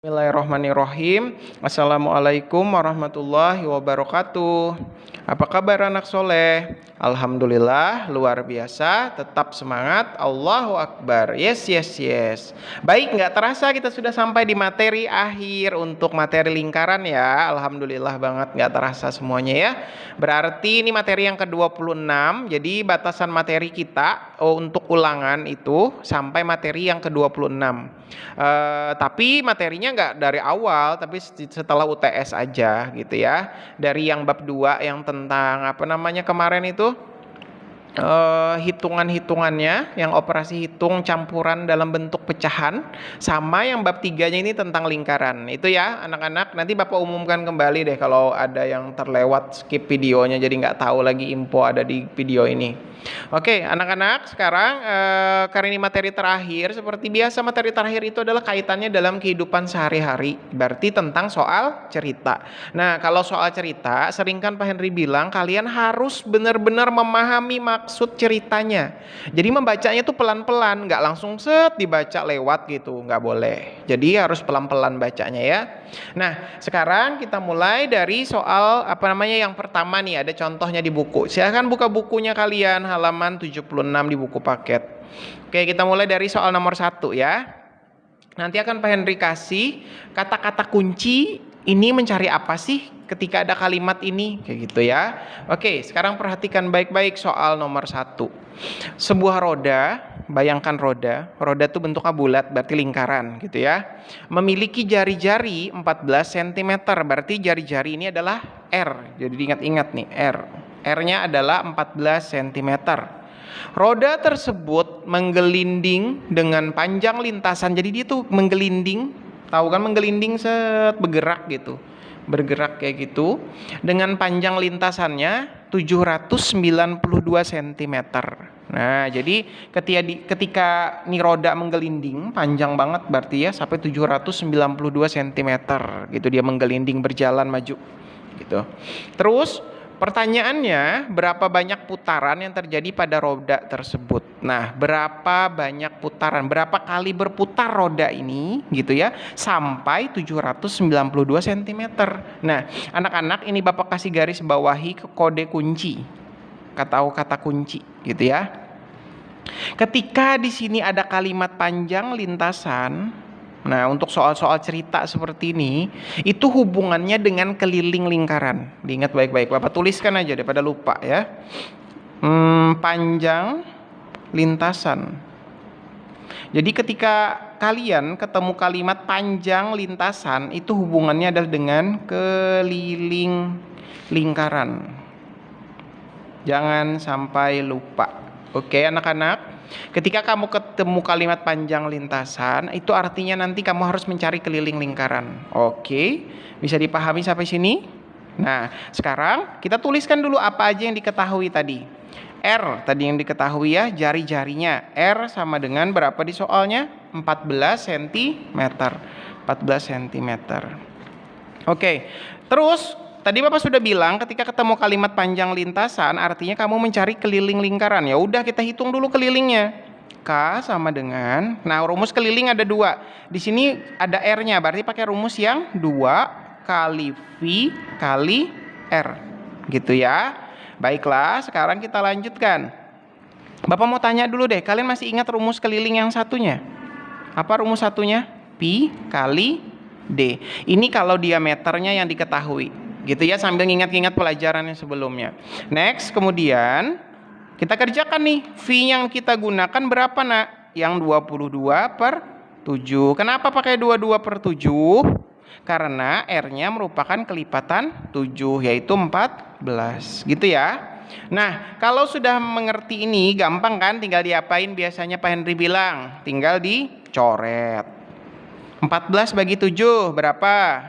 Bismillahirrahmanirrahim. Assalamualaikum warahmatullahi wabarakatuh. Apa kabar anak soleh? Alhamdulillah, luar biasa. Tetap semangat. Allahu Akbar. Yes, yes, yes. Baik, nggak terasa kita sudah sampai di materi akhir untuk materi lingkaran ya. Alhamdulillah banget, nggak terasa semuanya ya. Berarti ini materi yang ke-26. Jadi batasan materi kita untuk ulangan itu sampai materi yang ke-26. Tapi materinya nggak dari awal, tapi setelah UTS aja gitu ya. Dari yang bab 2 yang tentang apa namanya kemarin itu hitungan-hitungannya, yang operasi hitung campuran dalam bentuk pecahan, sama yang bab 3-nya ini tentang lingkaran. Itu ya anak-anak, nanti Bapak umumkan kembali deh kalau ada yang terlewat skip videonya jadi nggak tahu lagi info ada di video ini. Oke anak-anak, sekarang karena ini materi terakhir, seperti biasa materi terakhir itu adalah kaitannya dalam kehidupan sehari-hari, berarti tentang soal cerita. Nah kalau soal cerita, sering kan Pak Henry bilang kalian harus benar-benar memahami maksud ceritanya. Jadi membacanya tuh pelan-pelan, nggak langsung set dibaca lewat gitu, nggak boleh. Jadi harus pelan-pelan bacanya ya. Nah sekarang kita mulai dari soal apa namanya yang pertama nih, ada contohnya di buku. Silahkan buka bukunya kalian, halaman 76 di buku paket. Oke, kita mulai dari soal nomor 1 ya. Nanti akan Pak Henry kasih kata-kata kunci ini mencari apa sih ketika ada kalimat ini, kayak gitu ya. Oke, sekarang perhatikan baik-baik soal nomor 1. Sebuah roda, bayangkan roda itu bentuknya bulat, berarti lingkaran gitu ya. Memiliki jari-jari 14 cm, berarti jari-jari ini adalah R. Jadi diingat-ingat nih, R. R-nya adalah 14 cm. Roda tersebut menggelinding dengan panjang lintasan. Jadi dia tuh menggelinding, tahu kan menggelinding bergerak gitu. Bergerak kayak gitu dengan panjang lintasannya 792 cm. Nah, jadi ketika nih roda menggelinding panjang banget berarti ya sampai 792 cm gitu, dia menggelinding berjalan maju gitu. Terus pertanyaannya, berapa banyak putaran yang terjadi pada roda tersebut? Nah, berapa banyak putaran? Berapa kali berputar roda ini gitu ya sampai 792 cm. Nah, anak-anak ini Bapak kasih garis bawahi ke kode kunci. Kata kunci gitu ya. Ketika di sini ada kalimat panjang lintasan, nah untuk soal-soal cerita seperti ini, itu hubungannya dengan keliling lingkaran. Diingat baik-baik, Bapak tuliskan aja daripada lupa ya. Panjang lintasan. Jadi ketika kalian ketemu kalimat panjang lintasan, itu hubungannya adalah dengan keliling lingkaran. Jangan sampai lupa. Oke anak-anak, ketika kamu ketemu kalimat panjang lintasan, itu artinya nanti kamu harus mencari keliling lingkaran. Oke, bisa dipahami sampai sini? Nah, sekarang kita tuliskan dulu apa aja yang diketahui tadi. R tadi yang diketahui ya, jari-jarinya. R sama dengan berapa di soalnya? 14 cm. 14 cm. Oke, terus tadi Bapak sudah bilang ketika ketemu kalimat panjang lintasan artinya kamu mencari keliling lingkaran. Ya udah kita hitung dulu kelilingnya. K sama dengan, nah rumus keliling ada 2. Di sini ada R-nya, berarti pakai rumus yang 2 kali V kali R. Gitu ya. Baiklah, sekarang kita lanjutkan. Bapak mau tanya dulu deh, kalian masih ingat rumus keliling yang satunya? Apa rumus satunya? Pi kali D. Ini kalau diameternya yang diketahui. Gitu ya, sambil ingat-ingat pelajaran yang sebelumnya. Next, kemudian kita kerjakan nih. V yang kita gunakan berapa nak? Yang 22/7. Kenapa pakai 22/7? Karena R-nya merupakan kelipatan 7, yaitu 14. Gitu ya. Nah, kalau sudah mengerti ini, gampang kan? Tinggal diapain biasanya Pak Henry bilang? Tinggal dicoret. 14 bagi 7 berapa?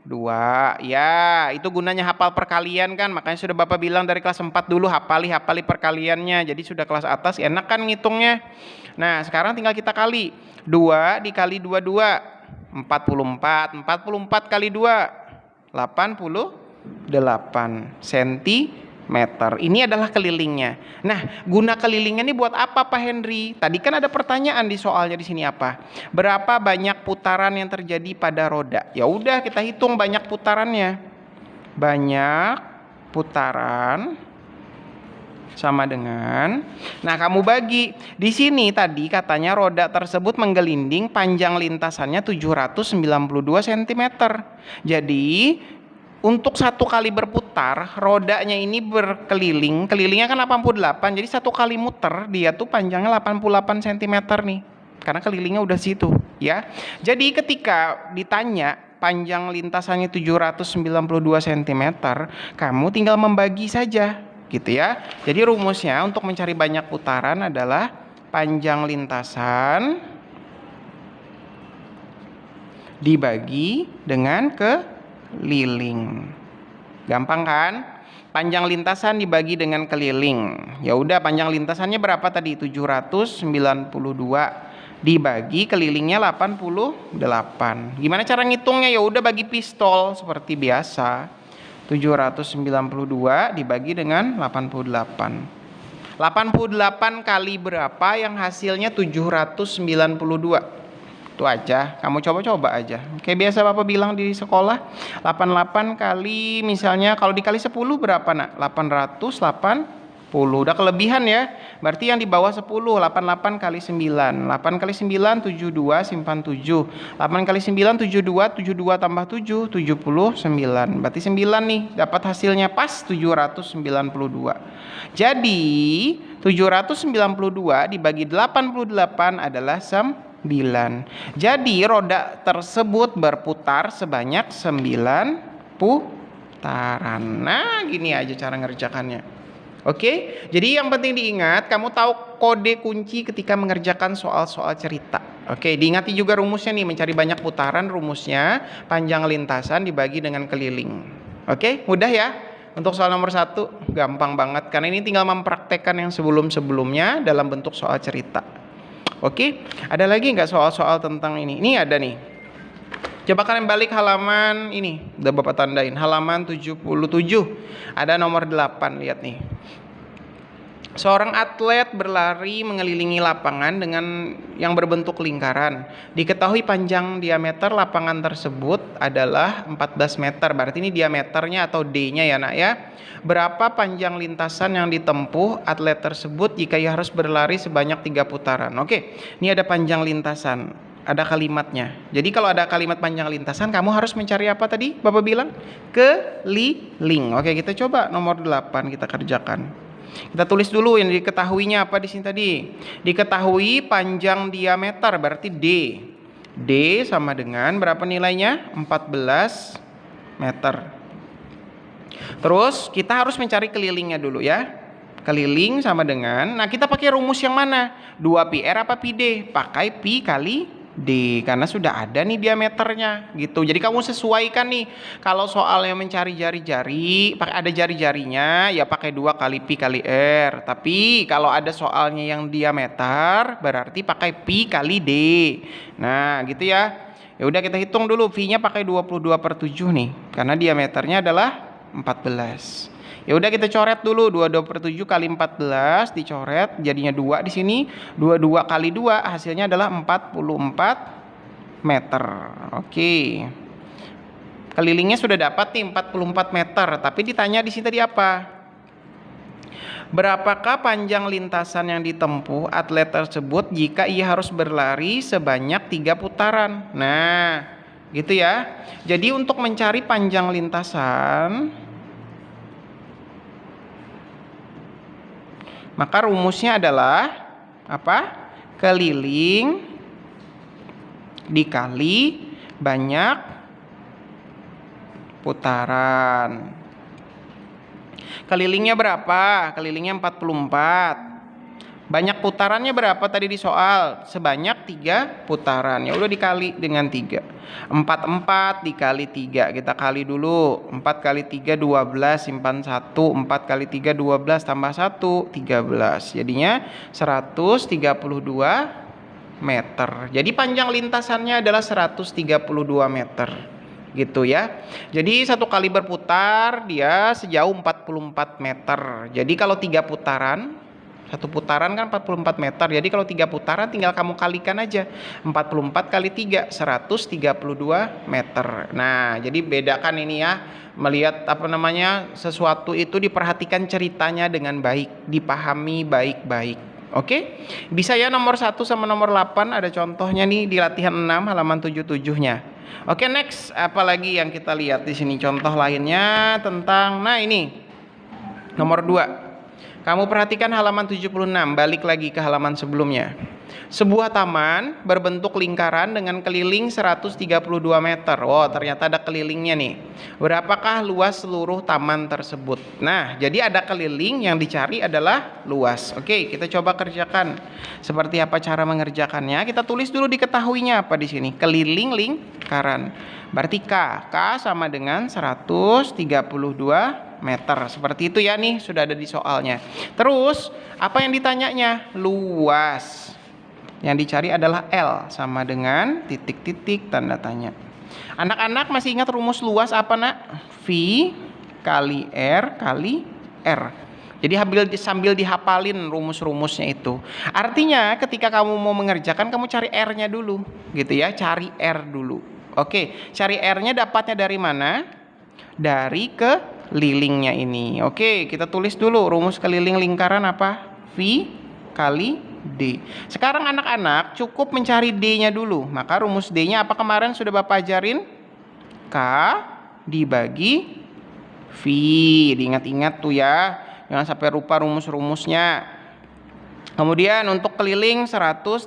2. Ya, itu gunanya hafal perkalian kan. Makanya sudah Bapak bilang dari kelas 4 dulu hafali perkaliannya. Jadi sudah kelas atas enak kan ngitungnya. Nah, sekarang tinggal kita kali. 2 dikali 22. 44. 44 kali 2. 88 cm. meter. Ini adalah kelilingnya. Nah, guna kelilingnya ini buat apa Pak Henry? Tadi kan ada pertanyaan di soalnya di sini apa? Berapa banyak putaran yang terjadi pada roda? Ya udah kita hitung banyak putarannya. Banyak putaran sama dengan, nah kamu bagi. Di sini tadi katanya roda tersebut menggelinding, panjang lintasannya 792 cm. Jadi untuk satu kali berputar, rodanya ini berkeliling, kelilingnya kan 88, jadi satu kali muter dia tuh panjangnya 88 cm nih, karena kelilingnya udah situ ya. Jadi ketika ditanya panjang lintasannya 792 cm, kamu tinggal membagi saja gitu ya. Jadi rumusnya untuk mencari banyak putaran adalah panjang lintasan dibagi dengan keliling. Gampang kan? Panjang lintasan dibagi dengan keliling. Ya udah, panjang lintasannya berapa tadi? 792 dibagi kelilingnya 88. Gimana cara ngitungnya? Ya udah bagi pistol seperti biasa. 792 dibagi dengan 88. 88 kali berapa yang hasilnya 792? Itu aja, kamu coba-coba aja. Kayak biasa Bapak bilang di sekolah, 88 kali misalnya kalau dikali 10 berapa nak? 880. Udah kelebihan ya. Berarti yang di bawah 10, 88 kali 9. 8 kali 9 72, simpan 7. 8 kali 9 72, 72 tambah 7 79. Berarti 9 nih dapat hasilnya pas 792. Jadi 792 dibagi 88 adalah 9. Jadi roda tersebut berputar sebanyak 9 putaran. Nah, gini aja cara ngerjakannya. Oke, jadi yang penting diingat, kamu tahu kode kunci ketika mengerjakan soal-soal cerita. Oke, diingati juga rumusnya nih, mencari banyak putaran, rumusnya panjang lintasan dibagi dengan keliling. Oke, mudah ya. Untuk soal nomor 1, gampang banget, karena ini tinggal mempraktekkan yang sebelum-sebelumnya dalam bentuk soal cerita. Oke, ada lagi nggak soal-soal tentang ini? Ini ada nih. Coba kalian balik halaman ini, udah Bapak tandain, halaman 77. Ada nomor 8, lihat nih. Seorang atlet berlari mengelilingi lapangan dengan yang berbentuk lingkaran. Diketahui panjang diameter lapangan tersebut adalah 14 meter. Berarti ini diameternya atau D-nya ya nak ya. Berapa panjang lintasan yang ditempuh atlet tersebut jika ia harus berlari sebanyak 3 putaran? Oke, ini ada panjang lintasan. Ada kalimatnya. Jadi kalau ada kalimat panjang lintasan, kamu harus mencari apa tadi? Bapak bilang keliling. Oke, kita coba nomor 8 kita kerjakan. Kita tulis dulu yang diketahuinya apa di sini tadi. Diketahui panjang diameter berarti D. D sama dengan berapa nilainya? 14 meter. Terus kita harus mencari kelilingnya dulu ya. Keliling sama dengan, nah kita pakai rumus yang mana? 2πr apa πd? Pakai pi kali D, karena sudah ada nih diameternya gitu. Jadi kamu sesuaikan nih. Kalau soalnya mencari jari-jari, pakai ada jari-jarinya, ya pakai 2 kali pi kali r. Tapi kalau ada soalnya yang diameter, berarti pakai pi kali D. Nah, gitu ya. Ya udah kita hitung dulu, V-nya pakai 22/7 nih, karena diameternya adalah 14. Ya udah kita coret dulu, 22/7 kali 14 dicoret, jadinya 2 di sini. 22 kali 2 hasilnya adalah 44 meter. Oke. Kelilingnya sudah dapat nih 44 meter, tapi ditanya di sini tadi apa? Berapakah panjang lintasan yang ditempuh atlet tersebut jika ia harus berlari sebanyak 3 putaran? Nah, gitu ya. Jadi untuk mencari panjang lintasan, maka rumusnya adalah apa? Keliling dikali banyak putaran. Kelilingnya berapa? Kelilingnya 44. Banyak putarannya berapa tadi di soal? Sebanyak 3 putaran. Ya udah dikali dengan 3. 44 dikali 3. Kita kali dulu. 4 kali 3 12, simpan 1. 4 kali 3 12 tambah 1 13. Jadinya 132 meter. Jadi panjang lintasannya adalah 132 meter. gitu ya. Jadi satu kali berputar dia sejauh 44 meter. Jadi kalau 3 putaran, satu putaran kan 44 meter. Jadi kalau 3 putaran tinggal kamu kalikan aja. 44 kali 3 132 meter. Nah, jadi bedakan ini ya. Melihat sesuatu itu diperhatikan ceritanya dengan baik, dipahami baik-baik. Oke? Bisa ya nomor 1 sama nomor 8 ada contohnya nih di latihan 6 halaman 77-nya. Oke, next, apalagi yang kita lihat di sini contoh lainnya tentang ini. Nomor 2. Kamu perhatikan halaman 76, balik lagi ke halaman sebelumnya. Sebuah taman berbentuk lingkaran dengan keliling 132 meter. Wow, ternyata ada kelilingnya nih. Berapakah luas seluruh taman tersebut? Nah, jadi ada keliling, yang dicari adalah luas. Oke, kita coba kerjakan. Seperti apa cara mengerjakannya? Kita tulis dulu diketahuinya apa di sini. Keliling lingkaran. Berarti K sama dengan 132 meter. Seperti itu ya nih, sudah ada di soalnya. Terus, apa yang ditanyanya? Luas. Yang dicari adalah L sama dengan titik-titik tanda tanya. Anak-anak masih ingat rumus luas apa, Nak? V kali R kali R. Jadi sambil dihafalin rumus-rumusnya itu. Artinya ketika kamu mau mengerjakan, kamu cari R-nya dulu, gitu ya. Cari R dulu. Oke, cari R-nya dapatnya dari mana? Dari kelilingnya ini. Oke, kita tulis dulu rumus keliling lingkaran apa? V kali D. Sekarang anak-anak cukup mencari D-nya dulu. Maka rumus D-nya apa kemarin sudah Bapak ajarin? K dibagi V. Diingat-ingat tuh ya. Jangan sampai lupa rumus-rumusnya. Kemudian untuk keliling 132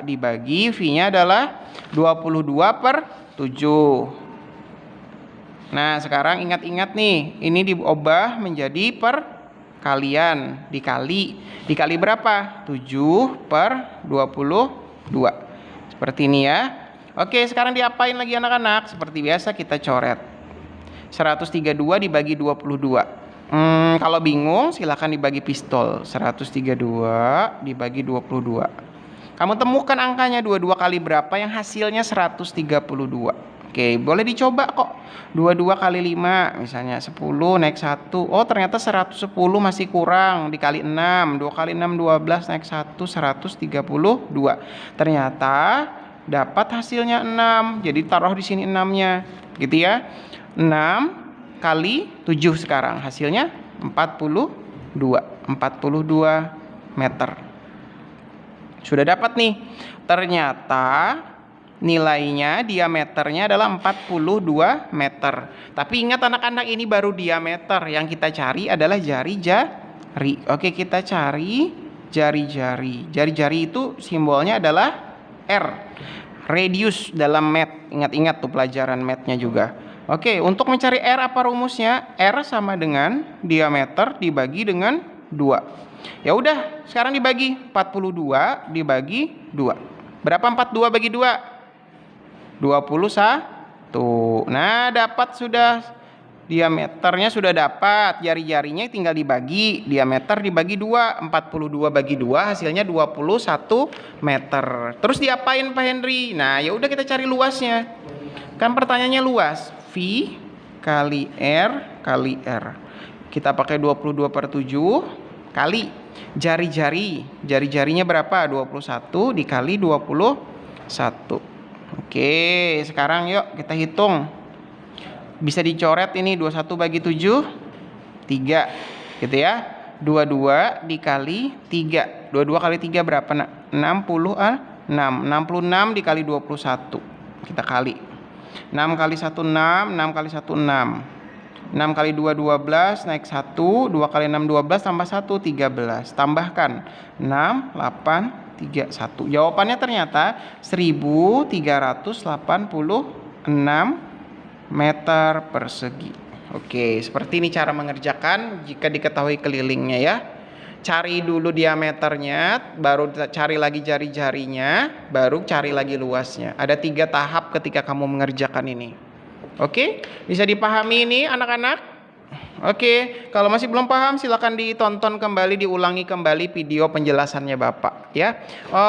dibagi V-nya adalah 22/7. Nah, sekarang ingat-ingat nih, ini diubah menjadi perkalian, dikali berapa? 7/22. Seperti ini ya. Oke, sekarang diapain lagi anak-anak? Seperti biasa kita coret. 132 dibagi 22. Kalau bingung silahkan dibagi pistol. 132 dibagi 22. Kamu temukan angkanya 22 kali berapa yang hasilnya 132. Oke, boleh dicoba kok. 22 kali 5 misalnya 10 naik 1. Oh, ternyata 110 masih kurang. Dikali 6. 2 kali 6 12 naik 1 132. Ternyata dapat hasilnya 6. Jadi taruh di sini 6-nya. Gitu ya. 6 kali 7 sekarang. Hasilnya 42 meter. Sudah dapat nih. Ternyata nilainya diameternya adalah 42 meter. Tapi ingat anak-anak, ini baru diameter. Yang kita cari adalah jari-jari. Oke, kita cari jari-jari. Jari-jari itu simbolnya adalah R. Radius dalam math. Ingat-ingat tuh pelajaran math-nya juga. Oke, untuk mencari R apa rumusnya? R sama dengan diameter dibagi dengan 2. Ya udah, sekarang dibagi 42 dibagi 2. Berapa 42 bagi 2? 21. Nah, dapat sudah diameternya sudah dapat. Jari-jarinya tinggal dibagi, diameter dibagi 2. 42 bagi 2 hasilnya 21 meter. Terus diapain Pak Henry? Nah, ya udah kita cari luasnya. Kan pertanyaannya luas. V kali R kali R. Kita pakai 22/7 kali jari-jarinya berapa? 21 dikali 21. Oke, sekarang yuk kita hitung. Bisa dicoret ini 21 bagi 7 3 gitu ya. 22 dikali 3. 22 kali 3 berapa, Nak? 66. 66 dikali 21. Kita kali. 6 kali 1 6, 6 kali 1 6. 6 kali 2 12 naik 1, 2 kali 6 12 tambah 1 13. Tambahkan 6 8 3 1. Jawabannya ternyata 1386 meter persegi. Oke, seperti ini cara mengerjakan jika diketahui kelilingnya ya. Cari dulu diameternya, baru cari lagi jari-jarinya, baru cari lagi luasnya. Ada 3 tahap ketika kamu mengerjakan ini. Oke, bisa dipahami ini anak-anak? Oke, kalau masih belum paham silakan ditonton kembali, diulangi kembali video penjelasannya Bapak ya.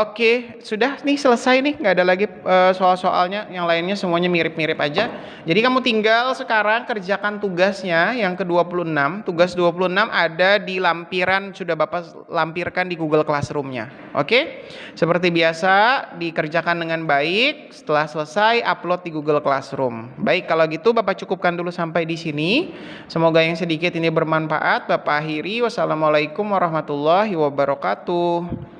Oke, sudah nih selesai nih, nggak ada lagi soal-soalnya, yang lainnya semuanya mirip-mirip aja. Jadi kamu tinggal sekarang kerjakan tugasnya yang ke-26. Tugas 26 ada di lampiran, sudah Bapak lampirkan di Google Classroom-nya. Oke? Seperti biasa dikerjakan dengan baik, setelah selesai upload di Google Classroom. Baik, kalau gitu Bapak cukupkan dulu sampai di sini. Semoga yang sedikit ini bermanfaat. Bapak akhiri. Wassalamualaikum warahmatullahi wabarakatuh.